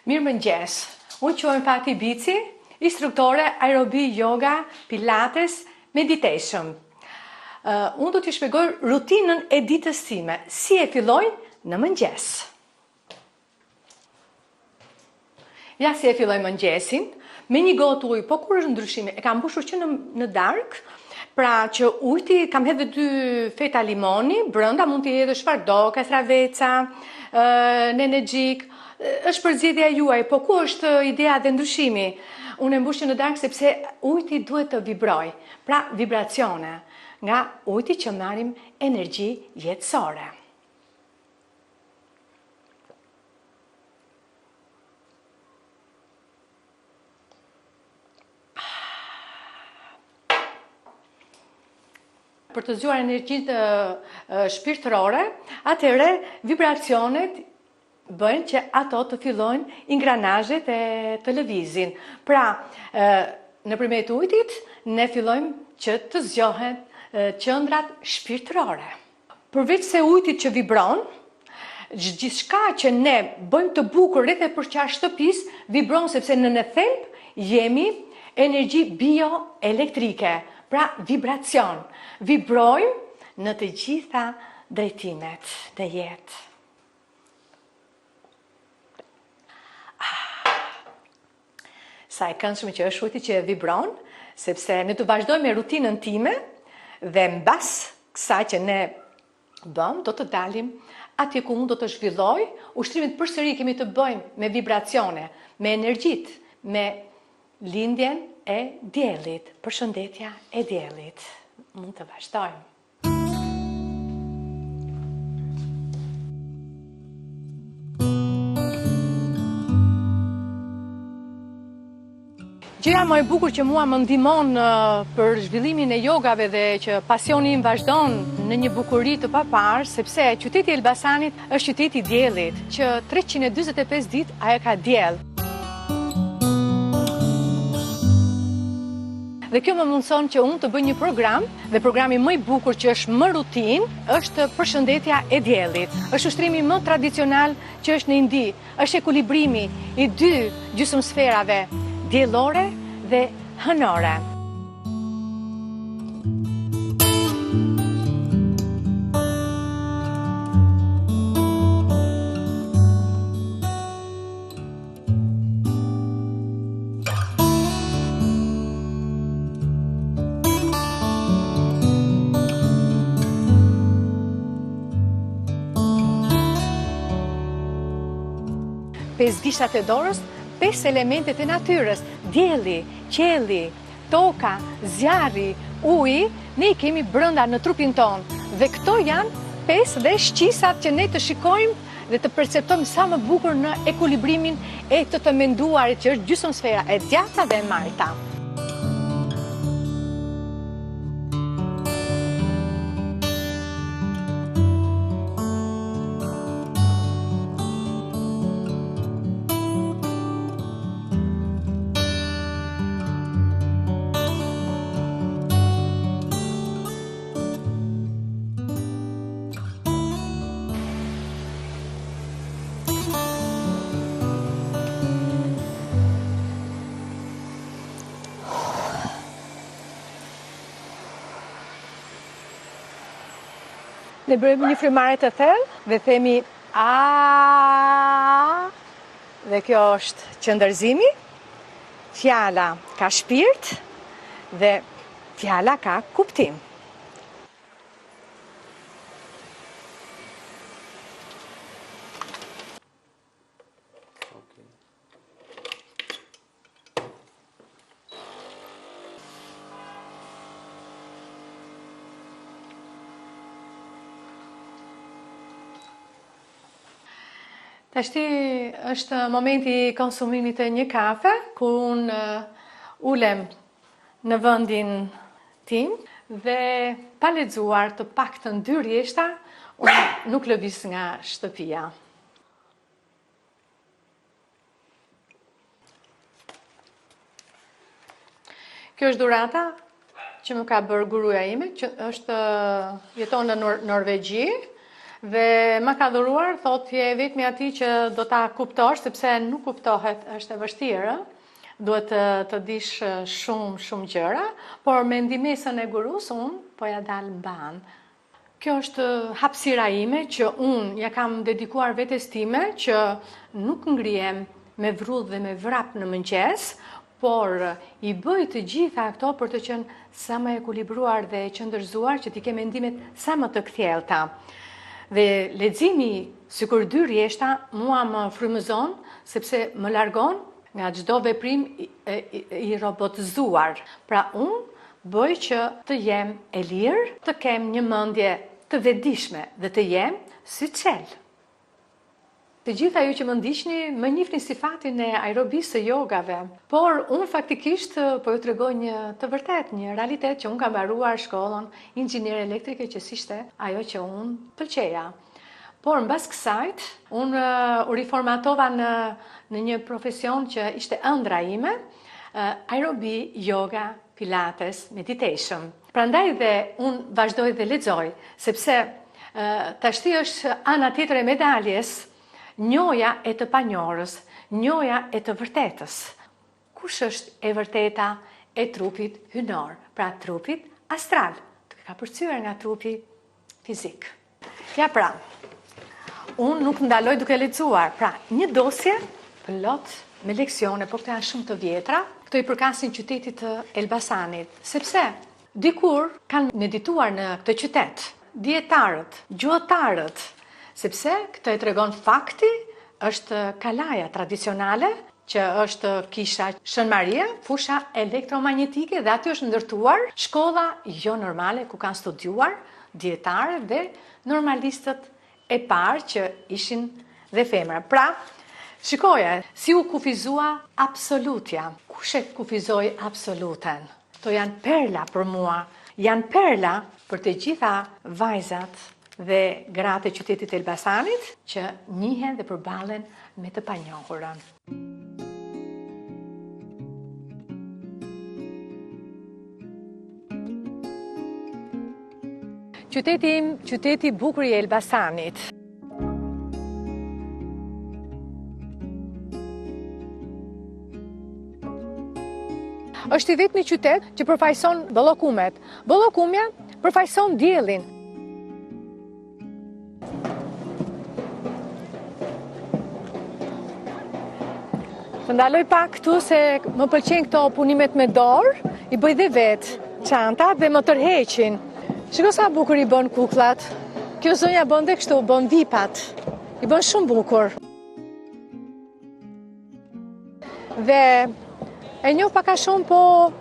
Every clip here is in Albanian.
Mirëmëngjes. Unë quhem Fati Bici, instruktore aerobi yoga, pilates, meditation. Unë do t'ju shpjegoj rutinën e ditës time, si e filloj në mëngjes. Ja si e filloj mëngjesin, me një gotë ujë, po kur është ndryshimi, e kam mbushur që në darkë, pra që ujti kam hedhë 2 feta limoni, brenda mund t'i hedhë çfarë do, kastraveca, nenexhik, është përzgjedhja juaj, po ku është ideja dhe ndryshimi? Unë e mbush në darkë sepse ujti duhet të vibroj, pra vibracione, nga ujti që marrim energji jetësore. Për të zgjuar energjitë shpirtërore, atëherë vibracionet bëjnë që ato të fillojnë ingranazhet e të lëvizin. Pra, nëpërmjet ujtit, ne fillojmë që të zgjohen qendrat shpirtërore. Përveç se ujtit që vibron, gjithçka që ne bëjmë të bukur rreth e përqafshtë shtëpisë, vibron sepse në thelb jemi energji bioelektrike, pra vibracion. Vibrojmë në të gjitha drejtimet të jetë. Sa e këndshme që është ujti që vibron, sepse ne të vazhdojmë me rutinën time dhe mbas kësaj që ne bëm, do të dalim atje ku unë do të zhvilloj ushtrimet përsëri kemi të bëjmë me vibracione, me energjit, me lindjen e diellit, përshëndetja e diellit. Mund të vazhdojmë. Gjëja më e bukur që mua më ndihmon për zhvillimin e jogave dhe që pasioni im vazhdon në një bukuri të papar, sepse qyteti i Elbasanit është qyteti i diellit, që 345 ditë ajo ka diell. Dhe kjo më mundson që unë të bëj një program, dhe programi më i bukur që është më rutinë, është përshëndetja e diellit. Është ushtrimi më tradicional që është në Indi, është ekuilibrimi i 2 gjysmësferave, diellore dhe hënore. Pesë gishtat e dorës, 5 elementet e natyrës, dielli, qielli, toka, zjarri, uji, ne i kemi brenda në trupin ton. Dhe këto janë 5 dhe shqisat që ne të shikojmë dhe të perceptojmë sa më bukur në ekuilibrimin e të menduarit që është gjysmësfera e djatha dhe e majta. Ne bëjmë një frymëmarrje të thellë dhe themi a, dhe kjo është qëndërzimi. Fjala ka shpirt dhe fjala ka kuptim. Tashti është momenti i konsumimit të një kafe, ku unë ulem në vendin tim dhe pa lexuar të paktën 2 rjeshta, unë nuk lëviz nga shtëpia. Kjo është dhurata që më ka bërë guruja ime, që jeton në Norvegji, Dhe ma ka dhuruar, thot je vetmi ati që do ta kuptosh, sepse nuk kuptohet, është e vështirë, duhet të dish shumë gjëra, por me ndihmën e gurus unë po ja dal mban. Kjo është hapësira ime që unë ja kam dedikuar vetes time që nuk ngrihem me vrudh dhe me vrap në mëngjes, por i bëj të gjitha këto për të qenë sa më ekuilibruar dhe qëndërzuar që t'i ke mendimet sa më të kthjellta. Dhe leximi, sikur dy rjeshta, mua më frymëzon sepse më largon nga çdo veprim i robotizuar. Pra unë bëj që të jem e lirë, të kem një mendje të vetëdijshme dhe të jem si qel. Të gjitha ju që më ndiqni më njihni sifatin e aerobisë së jogave, por unë faktikisht po ju tregoj një të vërtet, një realitet që unë kam mbaruar shkollën inxhinier elektrike që ishte ajo që unë pëlqeja. Por mbas kësajt, unë u riformatova në një profesion që ishte ëndra ime, aerobi, yoga, pilates, meditation. Prandaj dhe unë vazhdoj dhe lexoj, sepse tashti është ana tjetër e medaljes, njoja e të panjohës, njoja e të vërtetës. Kush është e vërteta e trupit hynor, pra trupit astral, të ka përcyer nga trupi fizik. Ja pra, unë nuk ndaloj duke lexuar, pra një dosje plot me leksione, por këto janë shumë të vjetra, këto i përkasin qytetit të Elbasanit, sepse dikur kanë medituar në këtë qytet, dietarët, gjuhëtarët, sepse këtë e tregon fakti, është kalaja tradicionale, që është kisha Shën Maria, fusha elektromagnetike, dhe aty është ndërtuar shkolla jo normale ku kanë studiuar dietarët dhe normalistët e parë që ishin dhe femra. Pra, shikoje, si u kufizua absolutja. Kush e kufizoi absoluten? To janë perla për mua, janë perla për të gjitha vajzat dhe gratë e qytetit Elbasanit që njihen dhe përballen me të panjohurën. Qyteti im, qyteti bukur i Elbasanit. Është i vetmi qytet që përfaqëson bollëkumet. Bollëkumja përfaqëson diellin. Të ndaloj pak këtu se më pëlqen këto punimet me dorë, i bëj dhe vetë çantat dhe më tërheqin. Shiko sa bukur i bën kukullat. Kjo zonja bën dhe kështu, bën vipat. I bën shumë bukur. Dhe e njoh pak a shumë, po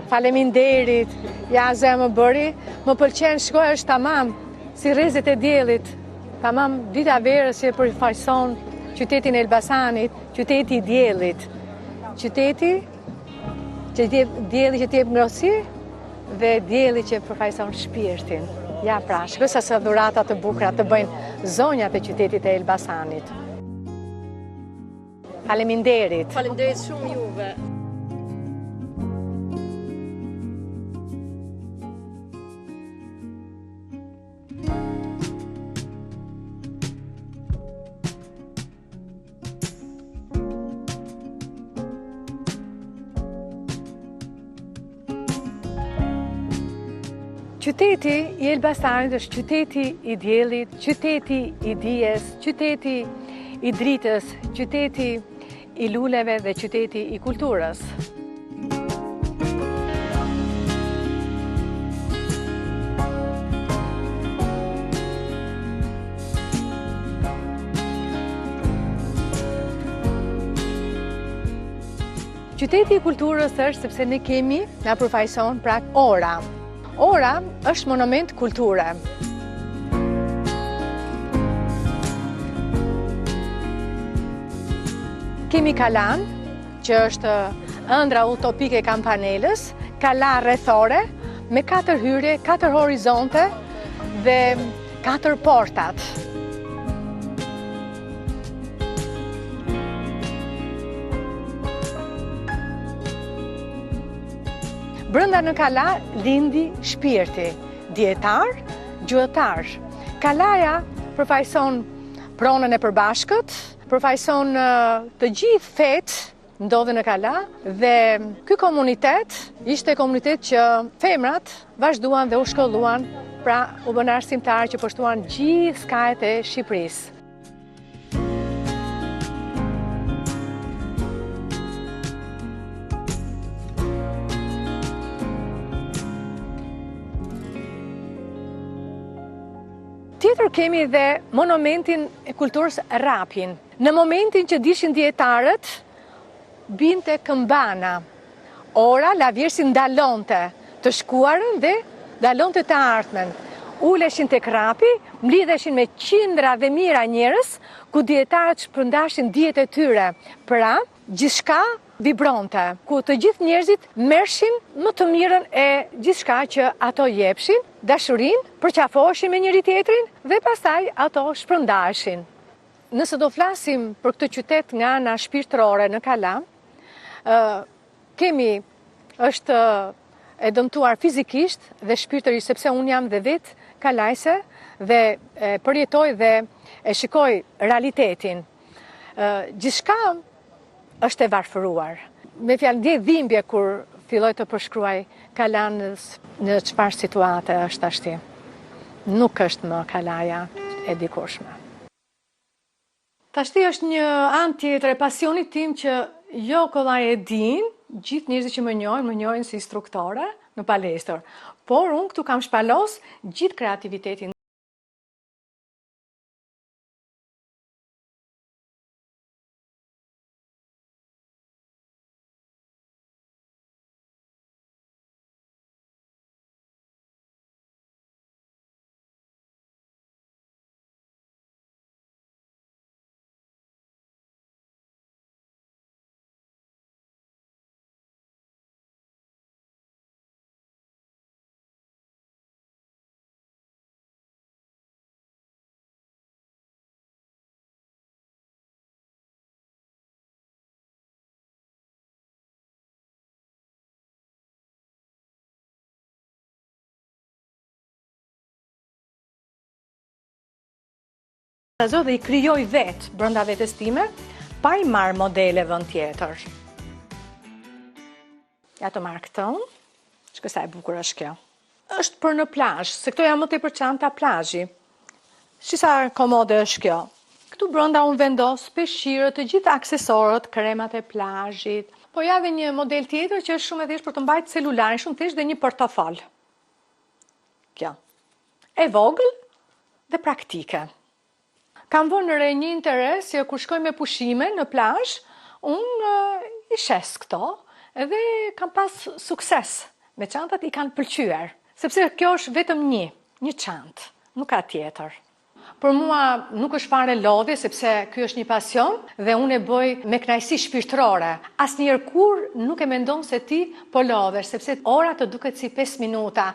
faleminderit. Ja ze më bëri, më pëlqen, shkoj është tamam si rrezet e diellit. Tamam dita verës që përfaqëson qytetin e Elbasanit, qyteti i diellit. Qyteti që dielli që t'jep ngrohtësi dhe dielli që përfaqëson shpirtin. Ja pra, shkoj sa dhurata të bukura të bëjnë zonjat e qytetit e Elbasanit. Faleminderit. Faleminderit shumë juve. Qyteti i Elbasanit është qyteti i diellit, qyteti i dijes, qyteti i dritës, qyteti i luleve dhe qyteti i kulturës. Qyteti i kulturës është sepse ne kemi, na përfaqëson pra ora. Ora është monument kulture. Kemi kalan, që është ëndra utopike e Kampanelës, kala rrethore, me 4 hyrje, 4 horizonte dhe 4 portat. Brenda në kala lindi shpirti, dietar, gjuhëtar. Kalaja përfaqëson pronën e përbashkët, përfaqëson të gjithë fetë ndodhen në Kala dhe ky komunitet ishte komunitet që femrat vazhduan dhe u shkolluan, pra u bën arsimtar që përshtuan gjithë skajet e Shqipërisë. Tjetër kemi dhe monumentin e kulturës Rapin. Në momentin që dishin dietarët, binte këmbana. Ora la Vjersi ndalonte të shkuarën dhe ndalonte të ardhmen. Uleshin tek Rapi, mlidheshin me qindra dhe mijëra njerëz, ku dietarët shpërndashin dijet e tyre. Pra, gjithçka vibronte, ku të gjithë njerëzit merrshin më të mirën e gjithçka që ato jepshin, dashurinë, përqafoheshin me njëri tjetrin dhe pastaj ato shpërndaheshin. Nëse do flasim për këtë qytet nga ana shpirtërore në Kala, është e dëmtuar fizikisht dhe shpirtërisht, sepse unë jam dhe vetë kalajse dhe përjetoj dhe e shikoj realitetin. Gjithçka është e varfëruar. Me fjalë, ndjej dhimbje kur filloj të përshkruaj Kalan në çfarë situate është ashti. Nuk është më Kalaja e dikurshme. Tashti është një anë tjetër e pasionit tim që jo kollaj e din, gjithë njerëzit që më njohin si instruktore në palestër. Por unë këtu kam shpalos gjithë kreativitetin. Dhe i krijoj vetë brenda vetes time, pa i marrë modele vend tjetër. Ja të marrë këtë, që sa e bukur është kjo. Është për në plazh, se këto janë më tepër çanta plazhi. Sa komode është kjo. Këtu brenda unë vendos peshqirët, të gjitha aksesorët, kremat e plazhit. Po ja dhe një model tjetër që është shumë e thjeshtë për të mbajtur celularin, shumë thjesht dhe një portofol. Kjo. E vogël dhe praktike. Kam vënë re një interes që kur shkoj me pushime në plazh, unë i shes këto dhe kam pas sukses. Me çantat i kanë pëlqyer, sepse kjo është vetëm një çantë, nuk ka tjetër. Për mua nuk është fare lodhje, sepse ky është një pasion dhe unë e bëj me kënaqësi shpirtërore. Asnjëherë kur nuk e mendon se ti po lodhesh, sepse ora të duket si 5 minuta.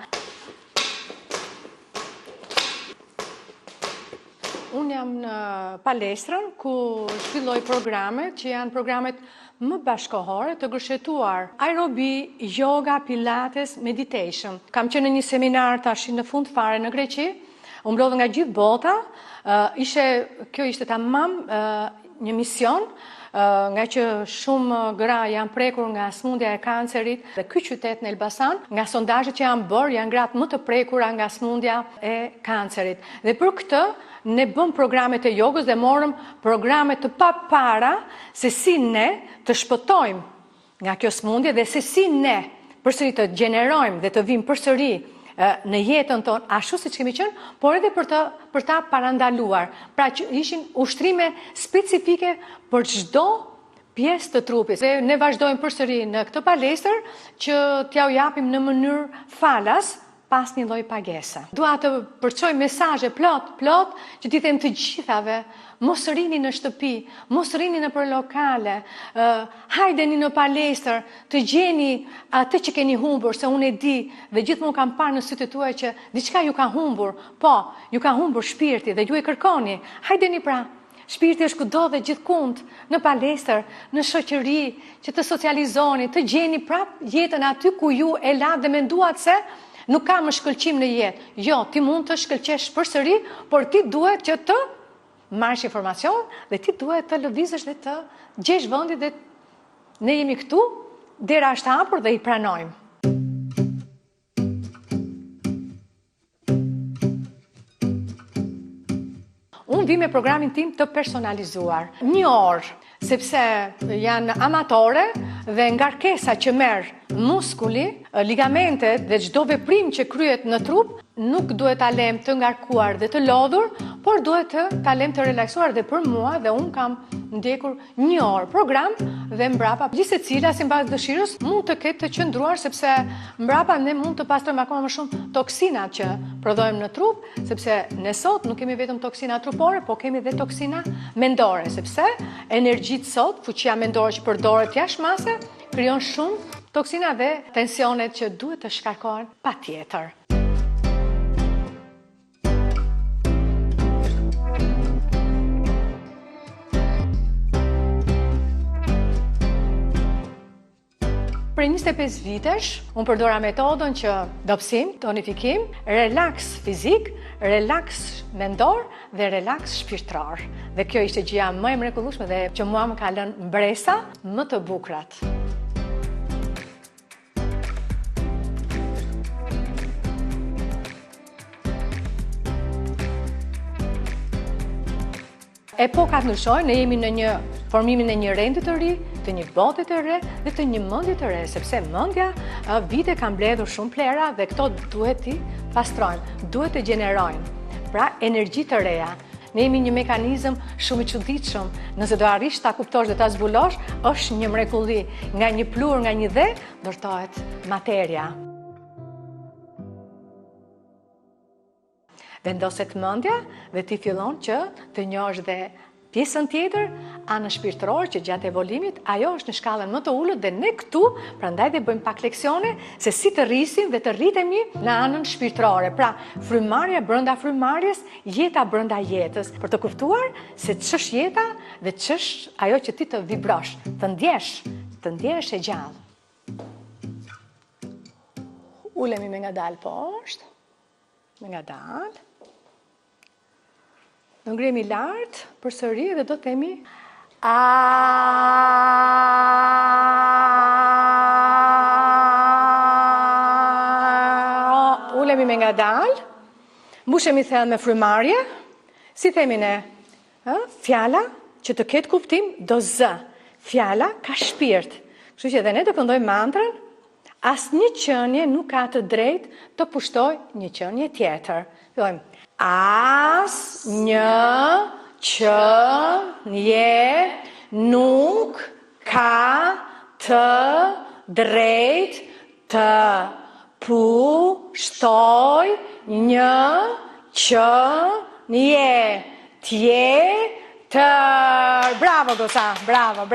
Unë jam në palestrën ku zhvilloj programet që janë programet më bashkohore të gërshetuar. Aerobi, yoga, pilates, meditation. Kam qenë në një seminar tash në fund fare në Greqi, u mblodh nga gjithë bota. Kjo ishte tamam një mision, nga që shumë gra janë prekur nga smundja e kancerit dhe ky qytet në Elbasan, nga sondazhet që janë bërë, janë gratë më të prekura nga smundja e kancerit. Dhe për këtë ne bëm programet e jogës dhe morëm programe të papara se si ne të shpëtojmë nga kjo smundje dhe se si ne përsëri të gjenerojmë dhe të vim përsëri në jetën tonë ashtu siç kemi qenë, por edhe për ta parandaluar. Pra që ishin ushtrime specifike për çdo pjesë të trupit. Dhe ne vazhdojmë përsëri në këtë palestër që t'ja u japim në mënyrë falas, pas një lloj pagese. Dua të përçoj mesazhe plot që t'i them të gjithave, mos rini në shtëpi, mos rini nëpër lokale, hajdeni në palestër, të gjeni atë që keni humbur, se unë e di dhe gjithmonë kam parë në sytë tuaj që diçka ju ka humbur, po, ju ka humbur shpirti dhe ju e kërkoni. Hajdeni pra. Shpirti është kudo dhe gjithkund, në palestër, në shoqëri, që të socializoni, të gjeni prap jetën aty ku ju e la dhe menduat se Nuk ka më shkëlqim në jetë. Jo, ti mund të shkëlqesh përsëri, por ti duhet që të marrësh informacion dhe ti duhet të lëvizësh dhe të gjesh vendin dhe ne jemi këtu, dera është e hapur dhe i pranojmë. Unë vi me programin tim të personalizuar. 1 orë, sepse janë amatore dhe ngarkesa që merr muskuli, ligamentet dhe çdo veprim që kryhet në trup, nuk duhet ta lëm të ngarkuar dhe të lodhur, por duhet ta lëm të relaksuar dhe për mua dhe unë kam ndjekur 1 orë program dhe mbrapa gjithsecila sipas dëshirës mund të ketë të qëndruar sepse mbrapa ne mund të pastrojmë akoma më shumë toksinat që prodhojmë në trup, sepse ne sot nuk kemi vetëm toksina trupore, po kemi dhe toksina mendore, sepse energjitë sot, fuqia mendore që përdoret jashtë mase, krijon shumë toksina dhe tensionet që duhet të shkarkohen patjetër. Për 25 vitesh, unë përdora metodën që dobësim, tonifikim, relaks fizik, relaks mendor dhe relaks shpirtrar. Dhe kjo ishte gjëja më e mrekullueshme dhe që mua më ka lënë mbresa më të bukrat. Epokat ndryshojnë, ne jemi në një formimin e një rendi të ri, të një bote të re dhe të një mendje të re, sepse mendja vite ka mbledhur shumë plera dhe këto duhet t'i pastrojnë, duhet të gjenerojnë. Pra, energji të reja. Ne jemi një mekanizëm shumë i çuditshëm. Nëse do arrish ta kuptosh dhe ta zbulosh, është një mrekulli. Nga një plur, nga një dhe, ndërtohet materia. Vendoset mendja dhe ti fillon që të njohësh dhe pjesën tjetër, anën shpirtërore që gjatë evolimit, ajo është në shkallën më të ulët dhe ne këtu, prandaj dhe bëjmë pak leksione se si të rrisim dhe të rritemi në anën shpirtërore. Pra, frymarrja brenda frymarrjes, jeta brenda jetës, për të kuptuar se ç'është jeta dhe ç'është ajo që ti të vibrosh, të ndjesh e gjallë. Ulemi me ngadalë poshtë, me ngadalë. Do ngremi lart përsëri dhe do të themi ulemi me ngadalë, mbushemi thellë me frymarrje, si themi ne, fjala që të ketë kuptim do z. Fjala ka shpirt. Kështu që edhe ne do këndojmë mantrën, asnjë qenie nuk ka të drejtë të pushtojë një qenie tjetër. Fillojmë. Asnjë qenie nuk ka të drejtë të pushtojë një qenie tjetër. Bravo goca, bravo.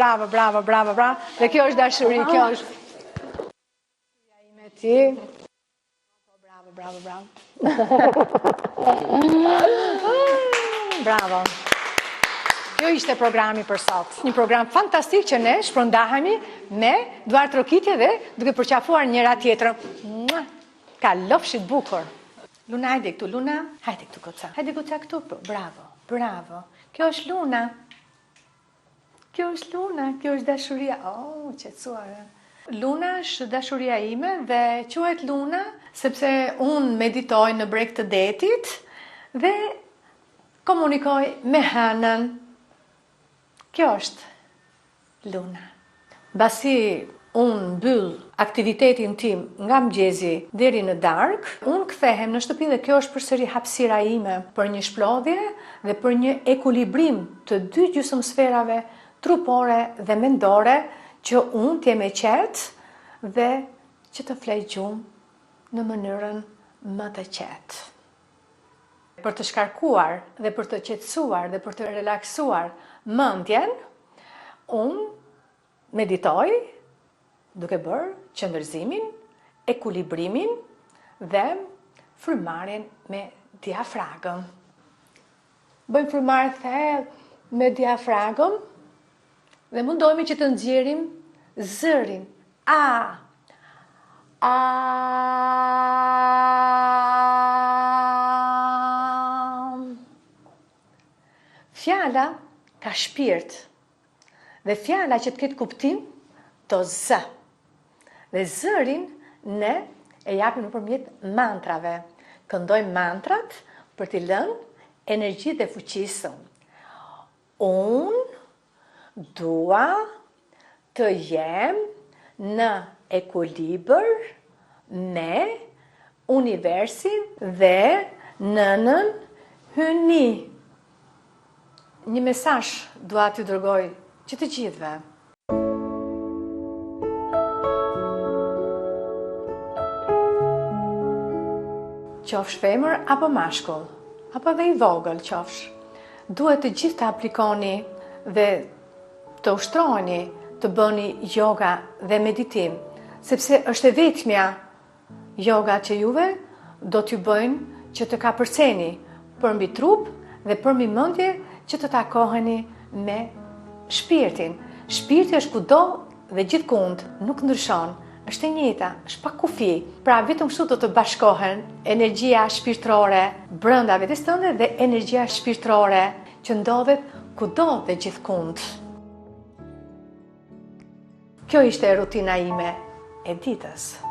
Dhe kjo është dashuri, kjo është ime ti. Bravo. Bravo. Kjo ishte programi për sot. Një program fantastik që ne shpërndahemi me duart rokitje dhe duke përqafuar njëra tjetrën. Ka lofshit bukur. Luna, hajde këtu, Luna. Hajde këtu, goca. Hajde goca këtu. Bravo. Kjo është Luna. Kjo është dashuria. Oh, qetësuar. Luna është dashuria ime dhe quhet Luna sepse unë meditoj në breg të detit dhe komunikoj me hënën. Kjo është Luna. Mbasi unë mbyll aktivitetin tim nga mëngjesi deri në darkë, unë kthehem në shtëpi dhe kjo është përsëri hapësira ime për një shplodhje dhe për një ekuilibrim të dy gjysmësferave trupore dhe mendore që unë t'jem e qetë dhe që të flej gjumë në mënyrën më të qetë. Për të shkarkuar dhe për të qetësuar dhe për të relaksuar mendjen, unë meditoj duke bërë qëndërzimin, ekuilibrimin dhe frymarrjen me diafragëm. Bëjmë frymarrje thellë me diafragëm dhe mundohemi që të nxjerrim zërin. Fjala ka shpirt dhe fjala që të ketë kuptim të zë. Dhe zërin ne e japim nëpërmjet mantrave. Këndojmë mantrat për t'i lënë energji dhe fuqisë. Unë dua të jem në ekuilibër me universin dhe nënën Hyni. Një mesazh dua t'ju dërgoj që të gjithëve. Qofsh femër apo mashkull, apo dhe i vogël qofsh, duhet të gjithë të aplikoni dhe të ushtroheni të bëni yoga dhe meditim, sepse është e vetmja yoga që juve do t'ju bëjnë që të kapërceni përmbi trup dhe përmbi mendje që të takoheni me shpirtin. Shpirti është kudo dhe gjithkund, nuk ndryshon, është e njëjta, është pa kufi. Pra vetëm kështu do të bashkohen energjia shpirtërore brenda vetes tënde dhe energjia shpirtërore që ndodhet kudo dhe gjithkund. Kjo ishte rutina ime e ditës.